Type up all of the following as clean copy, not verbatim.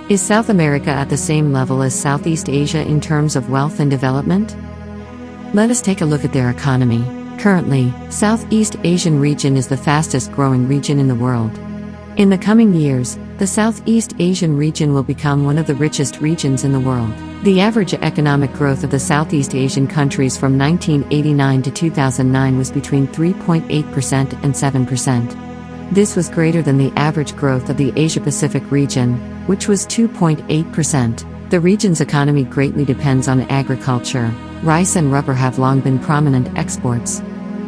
Is South America at the same level as Southeast Asia in terms of wealth and development? Let us take a look at their economy. Currently, Southeast Asian region is the fastest growing region in the world. In the coming years, the Southeast Asian region will become one of the richest regions in the world. The average economic growth of the Southeast Asian countries from 1989 to 2009 was between 3.8% and 7%. This was greater than the average growth of the Asia-Pacific region, which was 2.8%. The region's economy greatly depends on agriculture. Rice and rubber have long been prominent exports.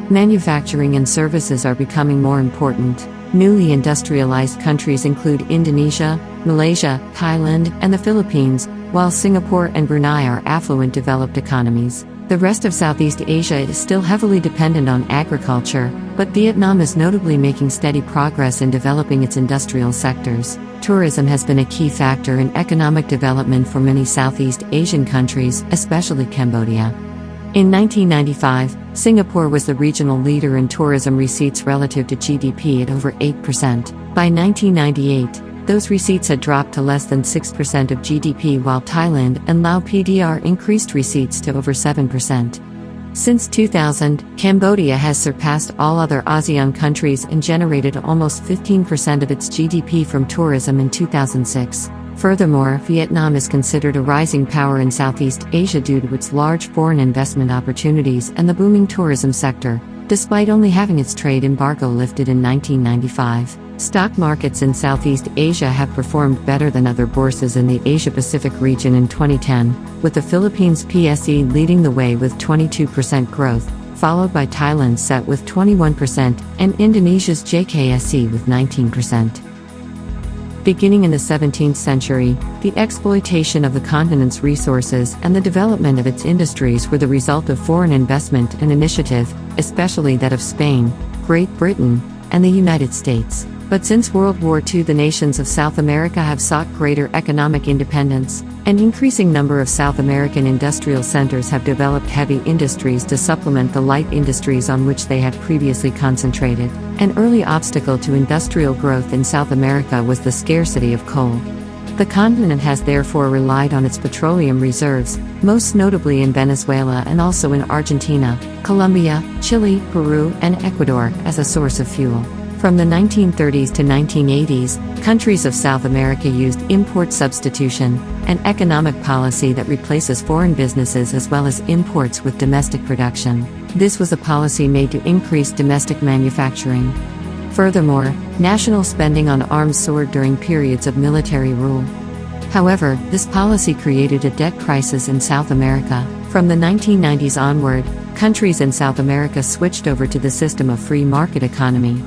Manufacturing and services are becoming more important. Newly industrialized countries include Indonesia, Malaysia, Thailand, and the Philippines, while Singapore and Brunei are affluent developed economies. The rest of Southeast Asia is still heavily dependent on agriculture, but Vietnam is notably making steady progress in developing its industrial sectors. Tourism has been a key factor in economic development for many Southeast Asian countries, especially Cambodia. In 1995, Singapore was the regional leader in tourism receipts relative to GDP at over 8%. By 1998, those receipts had dropped to less than 6% of GDP, while Thailand and Laos PDR increased receipts to over 7%. Since 2000, Cambodia has surpassed all other ASEAN countries and generated almost 15% of its GDP from tourism in 2006. Furthermore, Vietnam is considered a rising power in Southeast Asia due to its large foreign investment opportunities and the booming tourism sector, despite only having its trade embargo lifted in 1995. Stock markets in Southeast Asia have performed better than other bourses in the Asia-Pacific region in 2010, with the Philippines PSE leading the way with 22% growth, followed by Thailand's SET with 21% and Indonesia's JKSE with 19%. Beginning in the 17th century, the exploitation of the continent's resources and the development of its industries were the result of foreign investment and initiative, especially that of Spain, Great Britain, and the United States. But since World War II, the nations of South America have sought greater economic independence. An increasing number of South American industrial centers have developed heavy industries to supplement the light industries on which they had previously concentrated. An early obstacle to industrial growth in South America was the scarcity of coal. The continent has therefore relied on its petroleum reserves, most notably in Venezuela and also in Argentina, Colombia, Chile, Peru, and Ecuador, as a source of fuel. From the 1930s to 1980s, countries of South America used import substitution, an economic policy that replaces foreign businesses as well as imports with domestic production. This was a policy made to increase domestic manufacturing. Furthermore, national spending on arms soared during periods of military rule. However, this policy created a debt crisis in South America. From the 1990s onward, countries in South America switched over to the system of free market economy.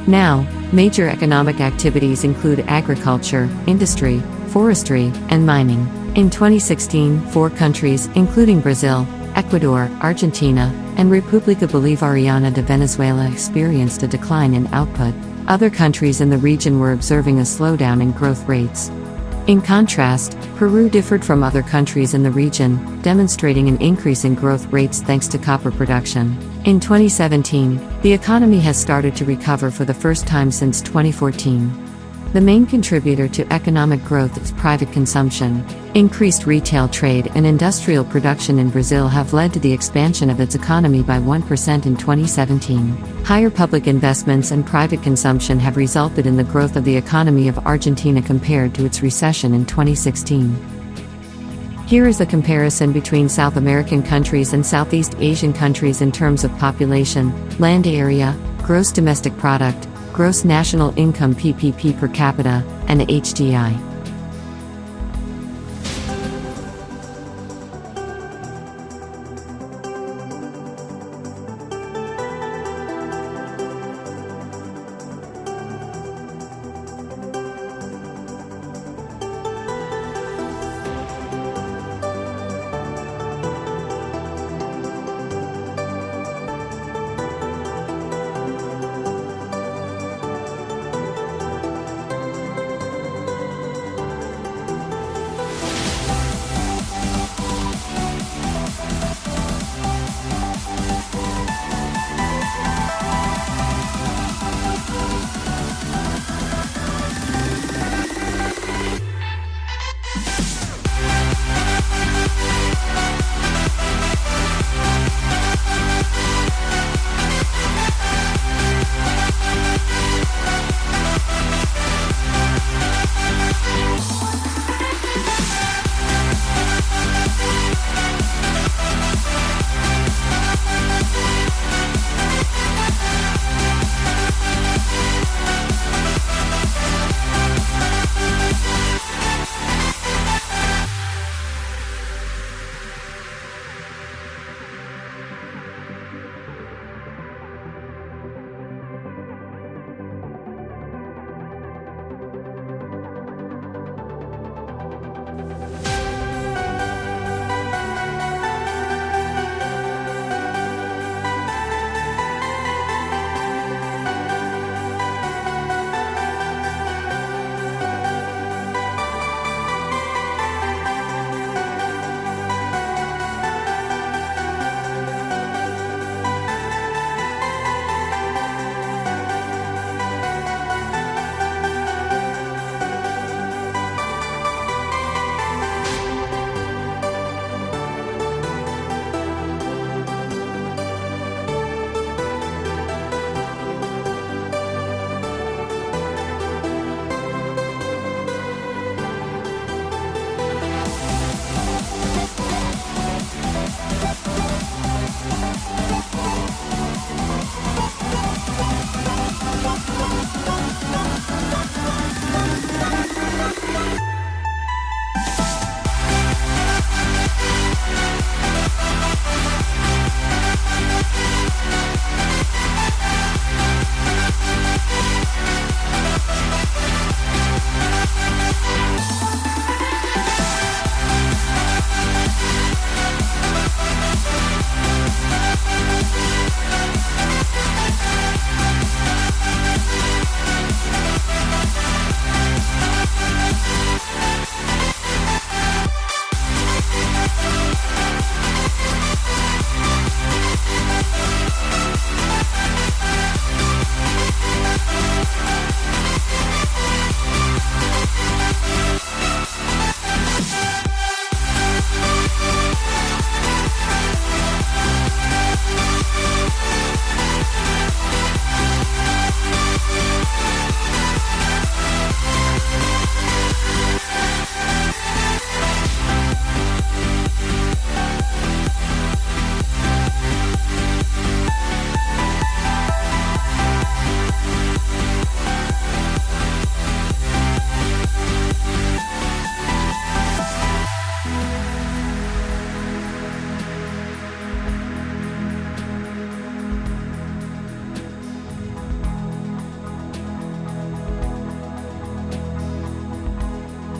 Now, major economic activities include agriculture, industry, forestry, and mining. In 2016, 4 countries, including Brazil, Ecuador, Argentina, and República Bolivariana de Venezuela, experienced a decline in output. Other countries in the region were observing a slowdown in growth rates. In contrast, Peru differed from other countries in the region, demonstrating an increase in growth rates thanks to copper production. In 2017, the economy has started to recover for the first time since 2014. The main contributor to economic growth is private consumption. Increased retail trade and industrial production in Brazil have led to the expansion of its economy by 1% in 2017. Higher public investments and private consumption have resulted in the growth of the economy of Argentina compared to its recession in 2016. Here is a comparison between South American countries and Southeast Asian countries in terms of population, land area, gross domestic product, gross national income (PPP) per capita, and HDI.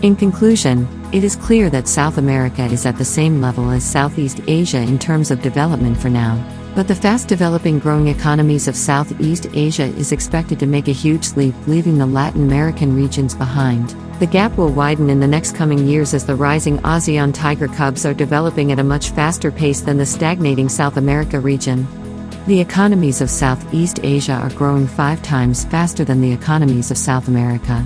In conclusion, it is clear that South America is at the same level as Southeast Asia in terms of development for now. But the fast-developing growing economies of Southeast Asia is expected to make a huge leap, leaving the Latin American regions behind. The gap will widen in the next coming years as the rising ASEAN tiger cubs are developing at a much faster pace than the stagnating South America region. The economies of Southeast Asia are growing 5 times faster than the economies of South America.